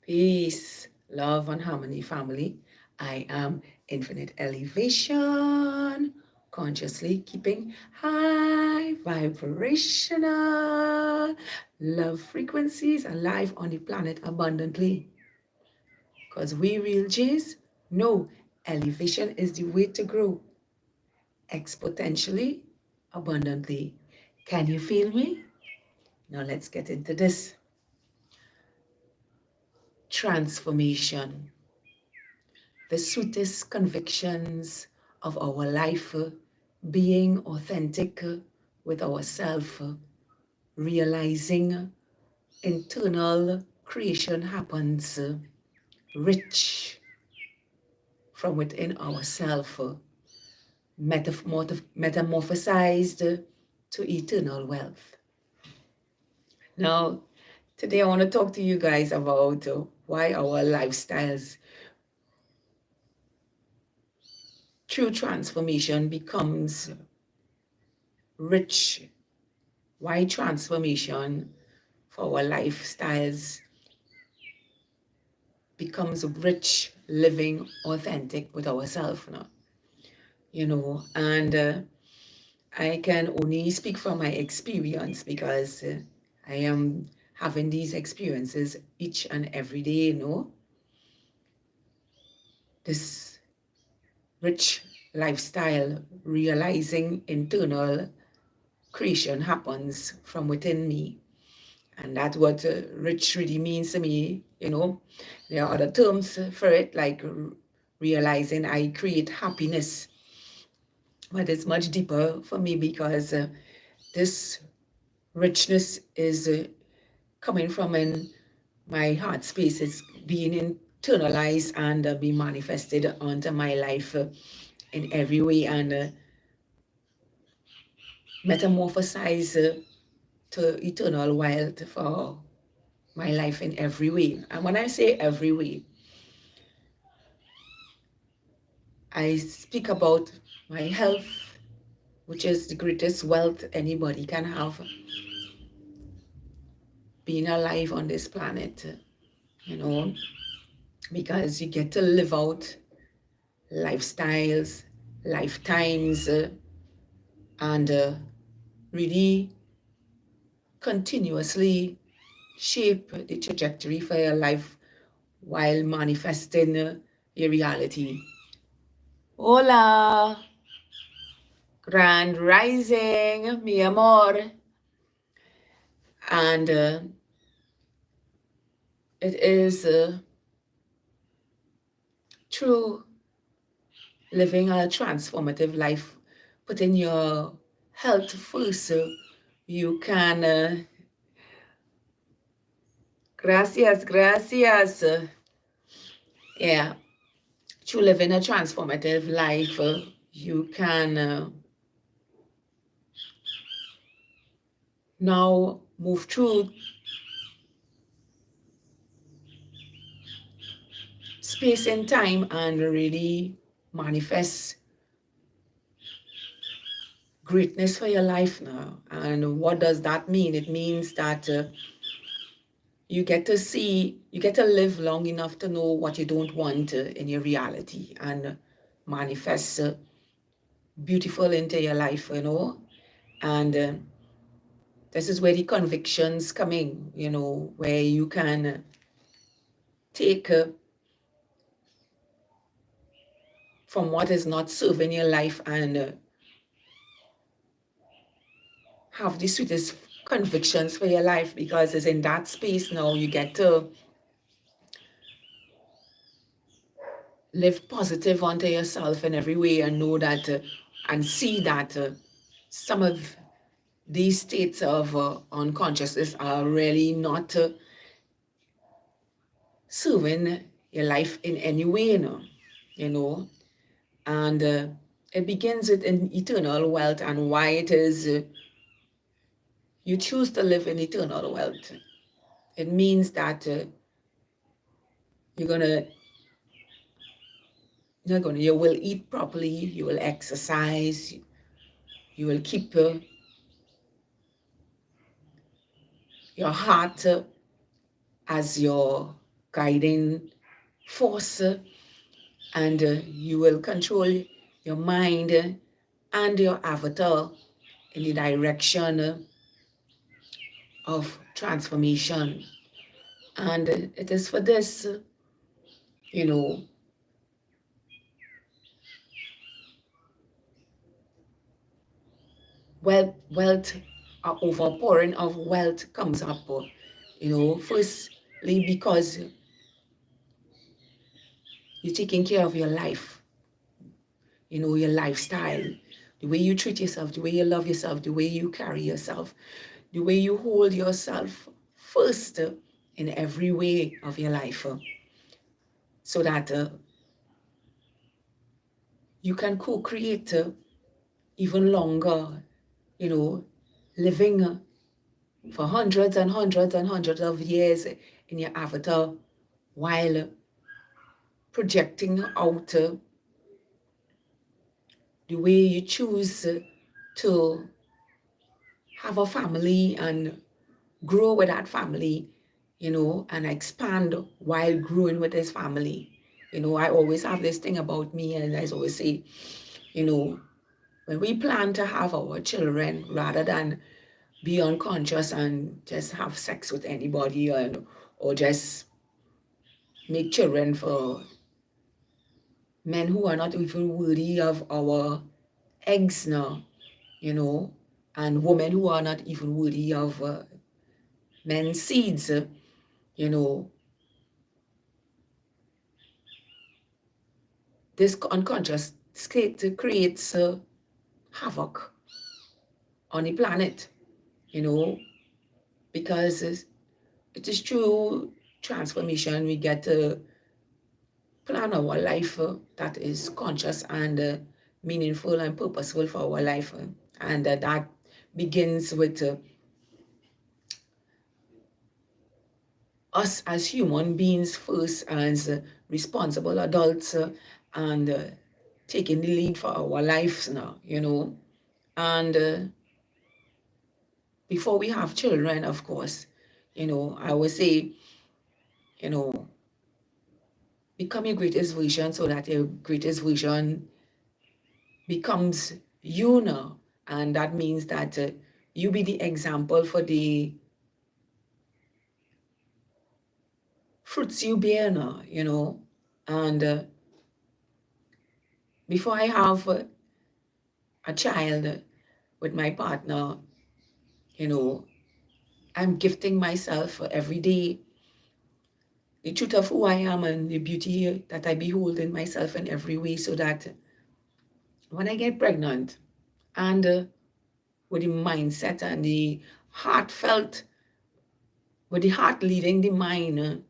Peace, love, and harmony, family. I am Infinite Elevation, consciously keeping high vibrational love frequencies alive on the planet abundantly. Because we real J's know elevation is the way to grow exponentially, abundantly. Can you feel me? Now let's get into this. Transformation. The sweetest convictions of our life, being authentic with ourselves, realizing internal creation happens rich from within ourselves, metamorphosized to eternal wealth. Now, today I want to talk to you guys about why our lifestyles through transformation becomes rich. Why transformation for our lifestyles becomes rich, living authentic with ourselves now, and I can only speak from my experience because I am having these experiences each and every day, this rich lifestyle, realizing internal creation happens from within me. And that's what rich really means to me. There are other terms for it, like realizing I create happiness. But it's much deeper for me because this richness is coming from in my heart space. It's being internalized and being manifested onto my life in every way and metamorphosized to eternal wealth for my life in every way. And when I say every way, I speak about my health, which is the greatest wealth anybody can have, being alive on this planet, because you get to live out lifestyles, lifetimes, and really continuously shape the trajectory for your life while manifesting your reality. Hola, grand rising, mi amor. And it is true living a transformative life, putting your health first so you can, gracias, gracias. Yeah, through living a transformative life, you can now move through space and time and really manifest greatness for your life now. And what does that mean? It means that you get to live long enough to know what you don't want in your reality and manifest beautiful into your life, and this is where the convictions come in, where you can take from what is not serving your life and have the sweetest convictions for your life, because it's in that space now you get to live positive onto yourself in every way and know that and see that some of these states of unconsciousness are really not serving your life in any way, and it begins with an eternal wealth, and why it is you choose to live in eternal wealth. It means that you will eat properly, you will exercise, you will keep your heart as your guiding force, and you will control your mind and your avatar in the direction of transformation. And it is for this, you know, wealth, overpouring of wealth comes up, firstly because you're taking care of your life, your lifestyle, the way you treat yourself, the way you love yourself, the way you carry yourself, the way you hold yourself first in every way of your life, so that you can co-create even longer, living for hundreds and hundreds and hundreds of years in your avatar, while projecting out the way you choose to have a family and grow with that family, and expand while growing with his family. I always have this thing about me, and I always say, when we plan to have our children, rather than be unconscious and just have sex with anybody, or just make children for men who are not even worthy of our eggs now, and women who are not even worthy of men's seeds, you know, this unconscious state creates havoc on the planet, because it is through transformation we get to plan our life that is conscious and meaningful and purposeful for our life. And that begins with us as human beings first, as responsible adults, and taking the lead for our lives now, and before we have children, of course, I would say, you know, become your greatest version so that your greatest version becomes you now. And that means that you be the example for the fruits you bear now, and before I have a child with my partner, I'm gifting myself every day the truth of who I am and the beauty that I behold in myself in every way, so that when I get pregnant, and with the mindset and the heartfelt, with the heart leading the mind,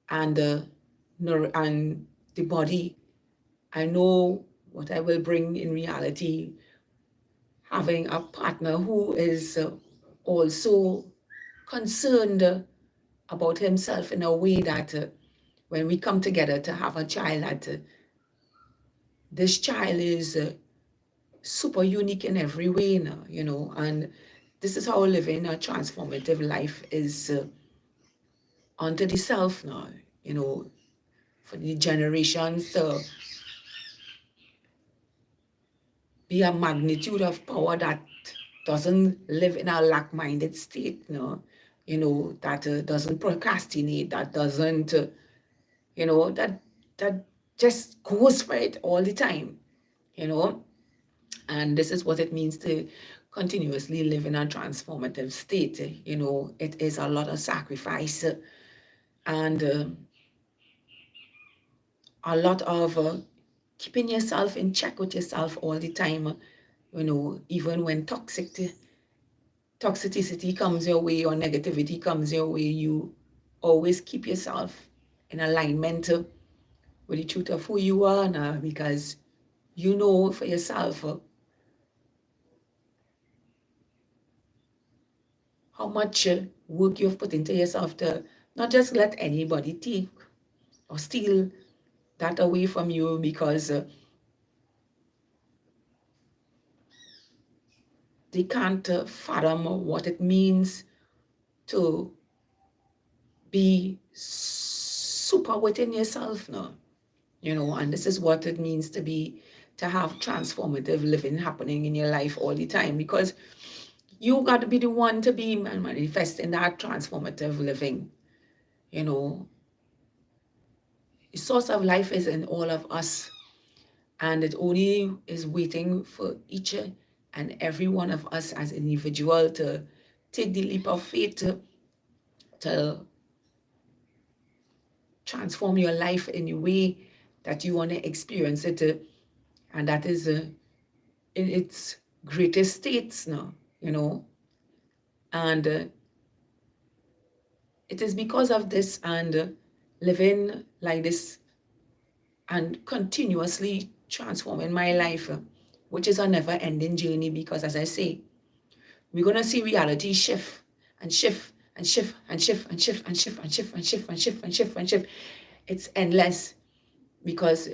and and the body, I know what I will bring in reality, having a partner who is also concerned about himself in a way that when we come together to have a child, that this child is super unique in every way now, and this is how living a transformative life is unto the self now, for the generations to be a magnitude of power that doesn't live in a lack-minded state, that doesn't procrastinate, that doesn't, that just goes for it all the time, and this is what it means to continuously live in a transformative state. It is a lot of sacrifice, and a lot of keeping yourself in check with yourself all the time, even when toxicity comes your way or negativity comes your way, you always keep yourself in alignment with the truth of who you are now, because you know for yourself how much work you've put into yourself to not just let anybody take or steal that away from you, because they can't fathom what it means to be super within yourself now, and this is what it means to have transformative living happening in your life all the time, because you got to be the one to be manifesting that transformative living. The source of life is in all of us, and it only is waiting for each and every one of us as individual to take the leap of faith to transform your life in a way that you want to experience it, and that is in its greatest states now, and it is because of this and living like this and continuously transforming my life, which is a never-ending journey, because as I say, we're going to see reality shift and shift and shift and shift and shift and shift and shift and shift and shift and shift and shift. It's endless, because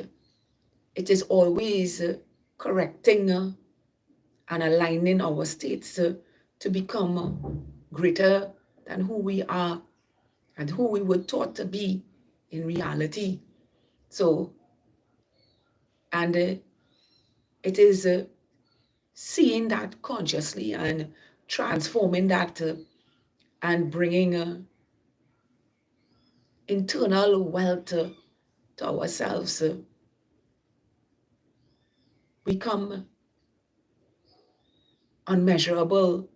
it is always correcting and aligning our states to become greater than who we are and who we were taught to be in reality. So, and it is seeing that consciously and transforming that and bringing internal wealth to ourselves, become unmeasurable,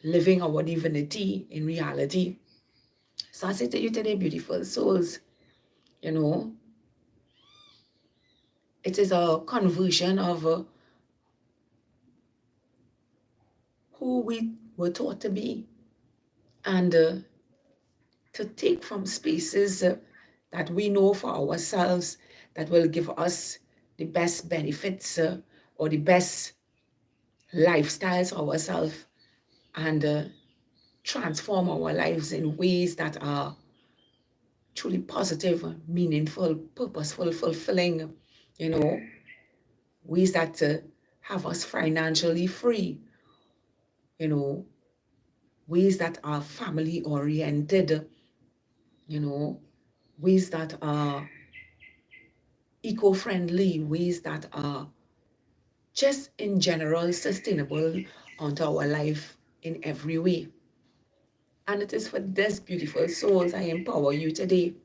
living our divinity in reality. So I say to you today, beautiful souls, it is a conversion of who we were taught to be, and to take from spaces that we know for ourselves that will give us the best benefits or the best lifestyles for ourselves, and transform our lives in ways that are truly positive, meaningful, purposeful, fulfilling, ways that have us financially free, ways that are family oriented, ways that are eco-friendly, ways that are just in general sustainable onto our life in every way. And it is for this, beautiful souls, I empower you today.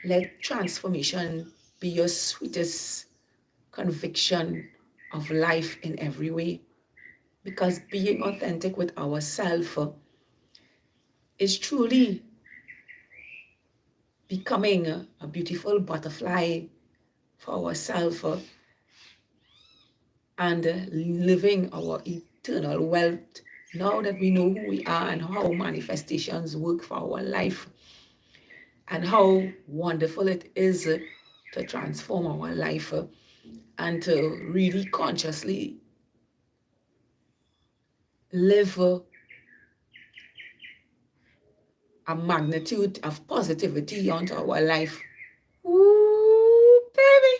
Let transformation be your sweetest conviction of life in every way, because being authentic with ourselves is truly becoming a beautiful butterfly for ourselves and living our eternal wealth now that we know who we are and how manifestations work for our life, and how wonderful it is to transform our life and to really consciously live a magnitude of positivity onto our life. Ooh, baby!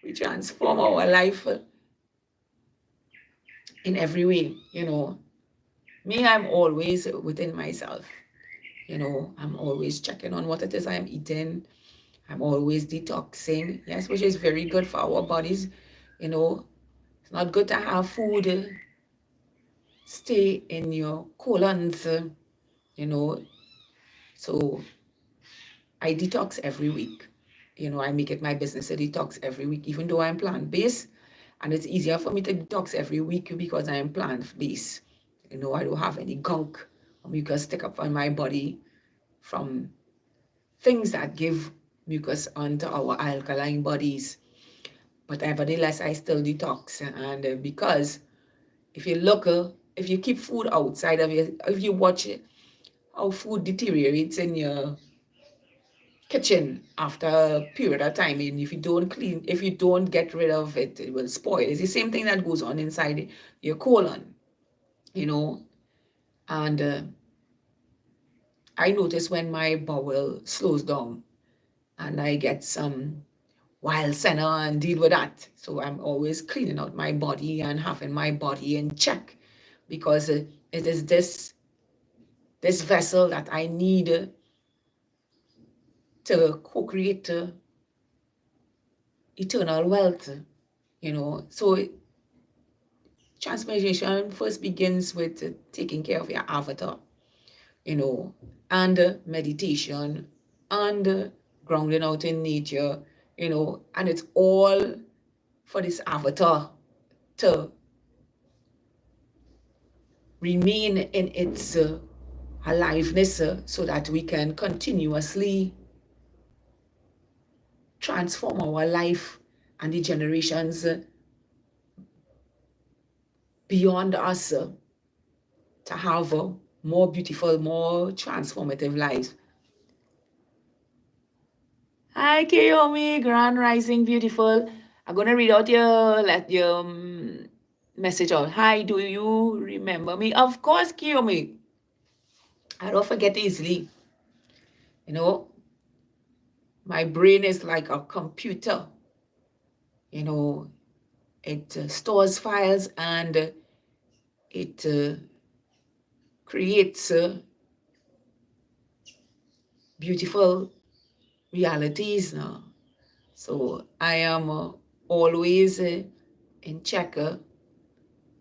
We transform our life in every way, Me, I'm always within myself. I'm always checking on what it is I'm eating. I'm always detoxing, yes, which is very good for our bodies. It's not good to have food stay in your colons, So I detox every week. I make it my business to detox every week, even though I'm plant-based. And it's easier for me to detox every week because I'm plant-based. I don't have any gunk or mucus stick up on my body from things that give mucus onto our alkaline bodies. But nevertheless, I still detox. And because if you look, if you keep food outside of you, if you watch how food deteriorates in your kitchen after a period of time, and if you don't get rid of it, it will spoil. It's the same thing that goes on inside your colon, and I notice when my bowel slows down and I get some wild center and deal with that. So I'm always cleaning out my body and having my body in check, because it is this vessel that I need to co-create eternal wealth, So transformation first begins with taking care of your avatar, and meditation and grounding out in nature, and it's all for this avatar to remain in its aliveness so that we can continuously transform our life and the generations beyond us to have more beautiful, more transformative lives. Hi, Kiyomi, Grand Rising, beautiful. I'm gonna read out your message out. Hi, do you remember me? Of course, Kiyomi. I don't forget easily. My brain is like a computer. It stores files and it creates beautiful realities now. So I am always in check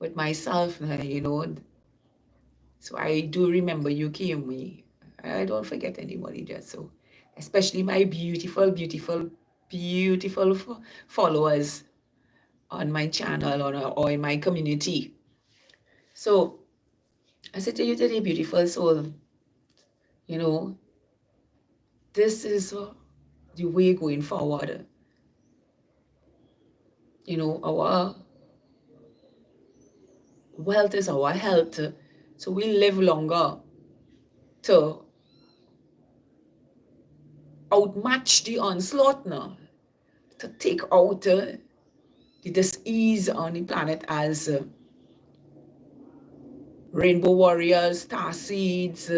with myself now. So I do remember you came me. I don't forget anybody just so, especially my beautiful, beautiful, beautiful followers on my channel or in my community. So I said to you today, beautiful soul, this is the way going forward. Our wealth is our health. So we live longer to outmatch the onslaught now, to take out the disease on the planet as rainbow warriors, star seeds,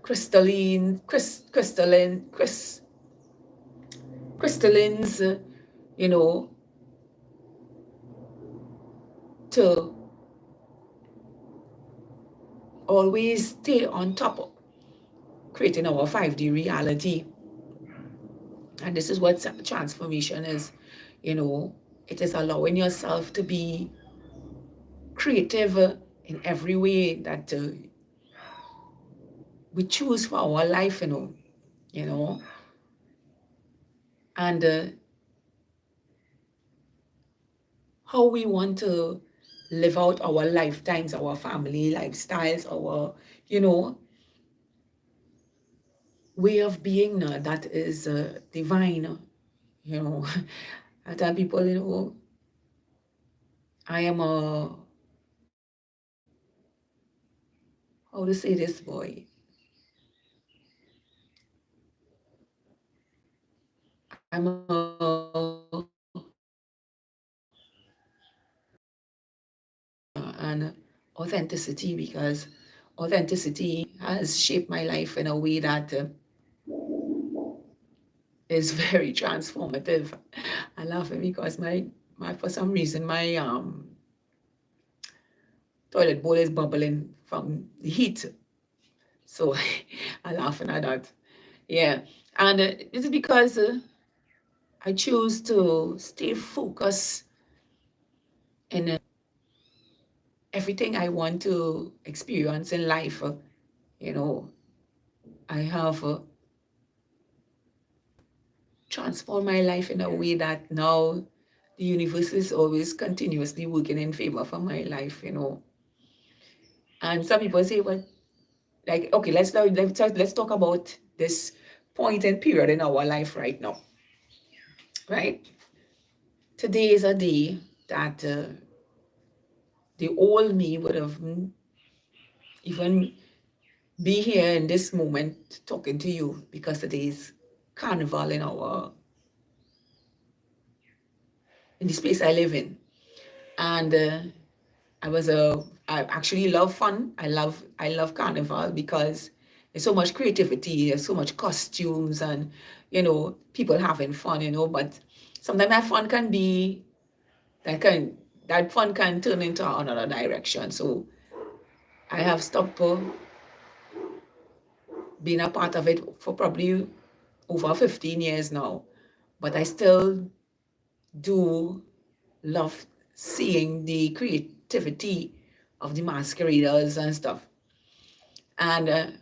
crystallines, to always stay on top of creating our 5D reality. And this is what transformation is. It is allowing yourself to be creative in every way that we choose for our life, and how we want to live out our lifetimes, our family lifestyles, our, way of being that is divine. I tell people, I am how to say this, boy? I'm and authenticity, because authenticity has shaped my life in a way that is very transformative. I laugh because my for some reason my toilet bowl is bubbling from the heat. So I laughing at that. Yeah. And this is because I choose to stay focused in everything I want to experience in life. I have transformed my life in a way that now the universe is always continuously working in favor for my life. And some people say, well, like, okay, let's talk about this point and period in our life right now, right? Today is a day that the old me would have even be here in this moment talking to you, because today is carnival in the space I live in. And I actually love fun. I love carnival because there's so much creativity, there's so much costumes and, people having fun, but sometimes that fun can turn into another direction. So I have stopped being a part of it for probably over 15 years now, but I still do love seeing the creativity of the masqueraders and stuff. And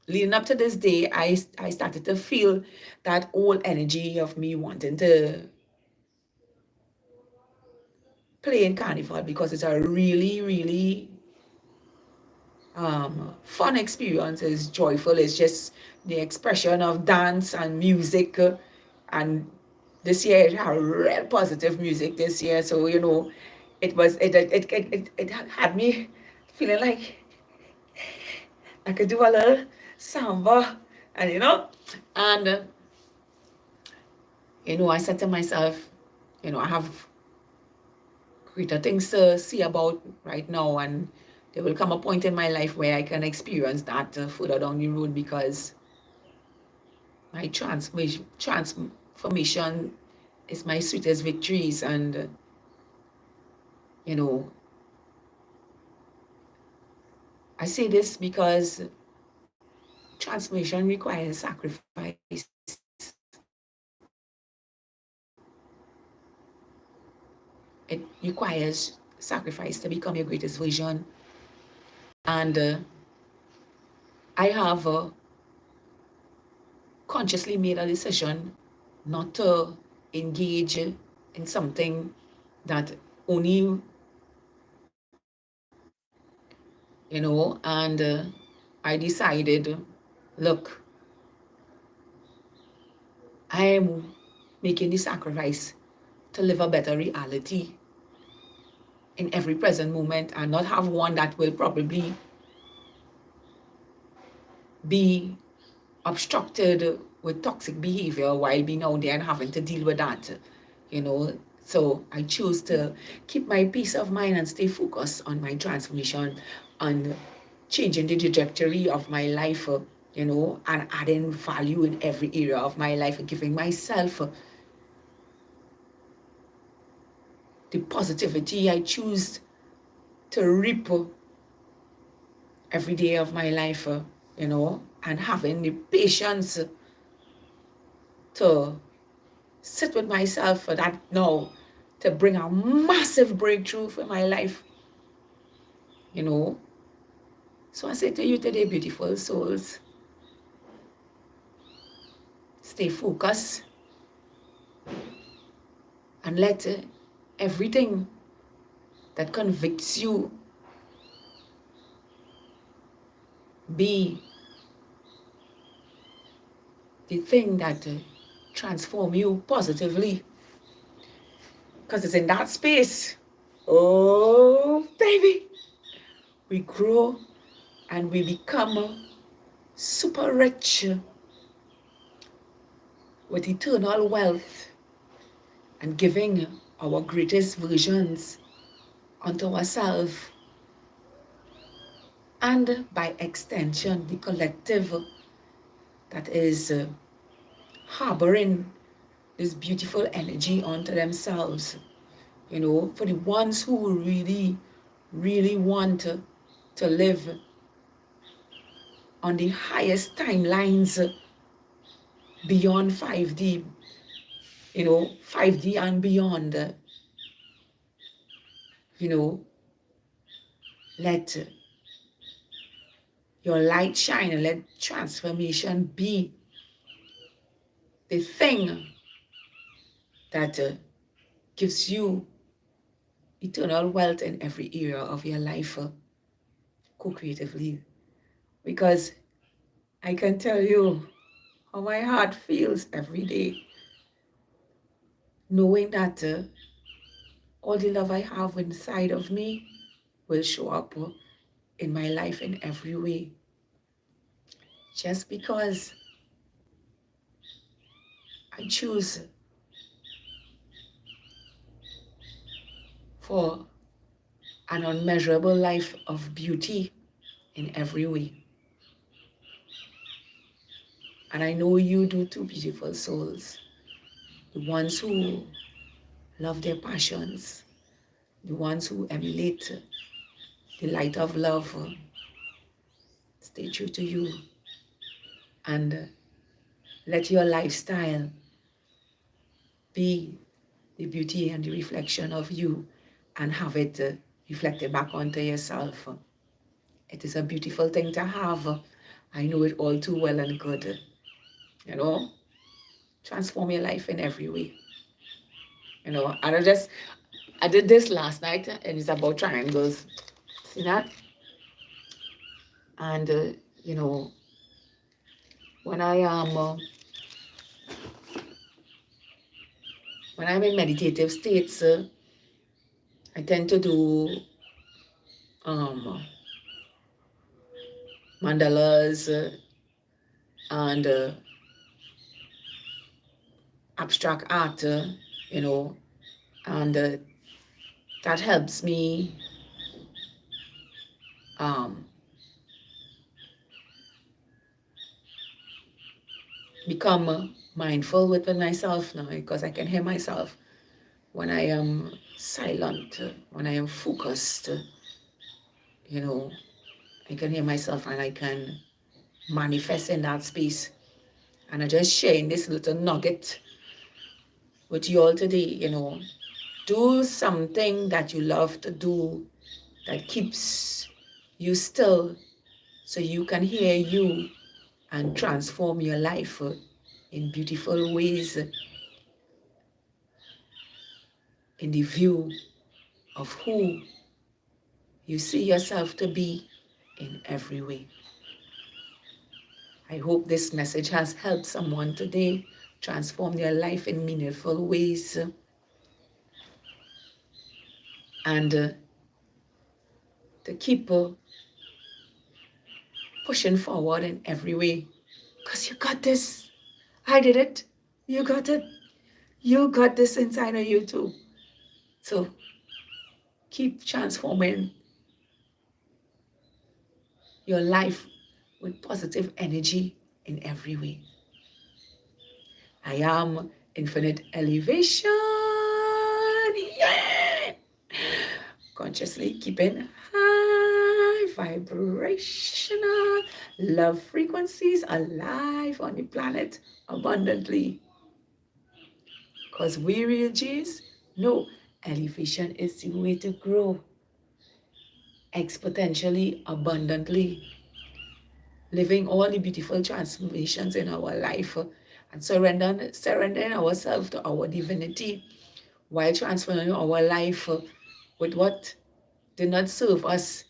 leading up to this day, I started to feel that old energy of me wanting to play in carnival because it's a really, really fun experience. It's joyful. It's just the expression of dance and music. And this year it had real positive music this year. So, you know, it had me feeling like I could do a little samba, and and I said to myself, I have greater things to see about right now, and there will come a point in my life where I can experience that further down the road, because my transformation is my sweetest victories. And you know I say this because transformation requires sacrifice. It requires sacrifice to become your greatest version. And I have consciously made a decision not to engage in something that only, and I decided, look, I am making the sacrifice to live a better reality in every present moment, and not have one that will probably be obstructed with toxic behavior while being out there and having to deal with that, you know. So I choose to keep my peace of mind and stay focused on my transformation, and changing the trajectory of my life, and adding value in every area of my life, and giving myself the positivity I choose to reap every day of my life, and having the patience to sit with myself for that now, to bring a massive breakthrough for my life, you know. So I say to you today, beautiful souls, stay focused, and let everything that convicts you be the thing that transform you positively, because it's in that space, oh baby, we grow and we become super rich with eternal wealth, and giving our greatest versions unto ourselves, and by extension the collective that is harboring this beautiful energy onto themselves. For the ones who really, really want to live on the highest timelines beyond 5D, 5D and beyond, let your light shine, and let transformation be the thing that gives you eternal wealth in every area of your life, co-creatively. Because I can tell you how my heart feels every day, knowing that all the love I have inside of me will show up in my life in every way. Just because I choose for an unmeasurable life of beauty in every way. And I know you do too, beautiful souls. The ones who love their passions, the ones who emulate the light of love, stay true to you, and Let your lifestyle be the beauty and the reflection of you, and have it reflected back onto yourself. It is a beautiful thing to have. I know it all too well and good. You know, transform your life in every way. You know, and I did this last night, and it's about triangles. See that? And you know, when I am when I'm in meditative states, I tend to do um, mandalas and abstract art, you know, and that helps me um, become mindful with myself now, because I can hear myself when I am silent, when I am focused, you know, I can hear myself and I can manifest in that space. And I just sharing this little nugget with you all today, you know, do something that you love to do that keeps you still, so you can hear you and transform your life in beautiful ways, in the view of who you see yourself to be in every way. I hope this message has helped someone today transform their life in meaningful ways, and to keep pushing forward in every way. Because you got this. I did it. You got it. You got this inside of you too. So keep transforming your life with positive energy in every way. I am infinite elevation. Yeah. Consciously keeping high vibrational love frequencies alive on the planet abundantly. Because we real G's know elevation is the way to grow exponentially, abundantly, living all the beautiful transformations in our life, and surrendering ourselves to our divinity, while transforming our life with what did not serve us,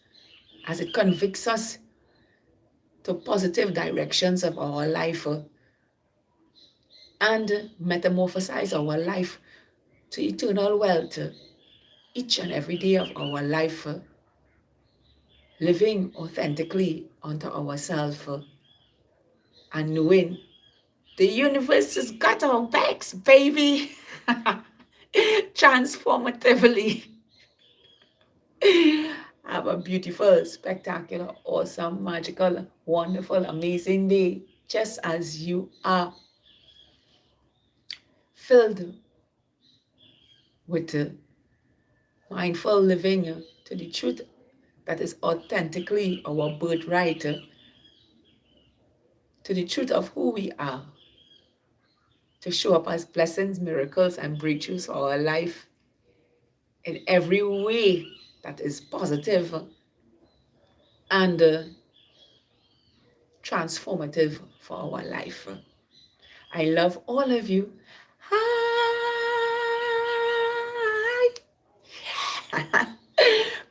as it convicts us to positive directions of our life, and metamorphosize our life to eternal wealth each and every day of our life, living authentically unto ourselves, and knowing the universe has got our backs, baby. Transformatively. Have a beautiful, spectacular, awesome, magical, wonderful, amazing day, just as you are, filled with mindful living to the truth that is authentically our birthright, to the truth of who we are, to show up as blessings, miracles, and breakthroughs for our life in every way that is positive and transformative for our life. I love all of you. Hi.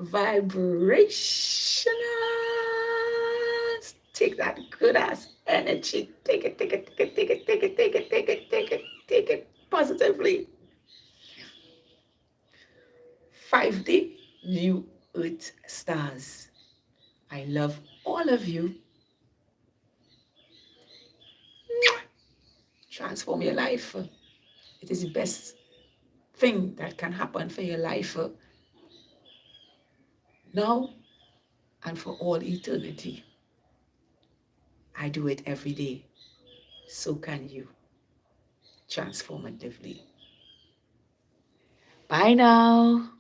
Vibrational. Take that good ass energy. Take it, take it, take it, take it, take it, take it, take it, take it, take it positively. 5D New Earth Stars. I love all of you. Transform your life. It is the best thing that can happen for your life now and for all eternity. I do it every day. So can you. Transformatively. Bye now.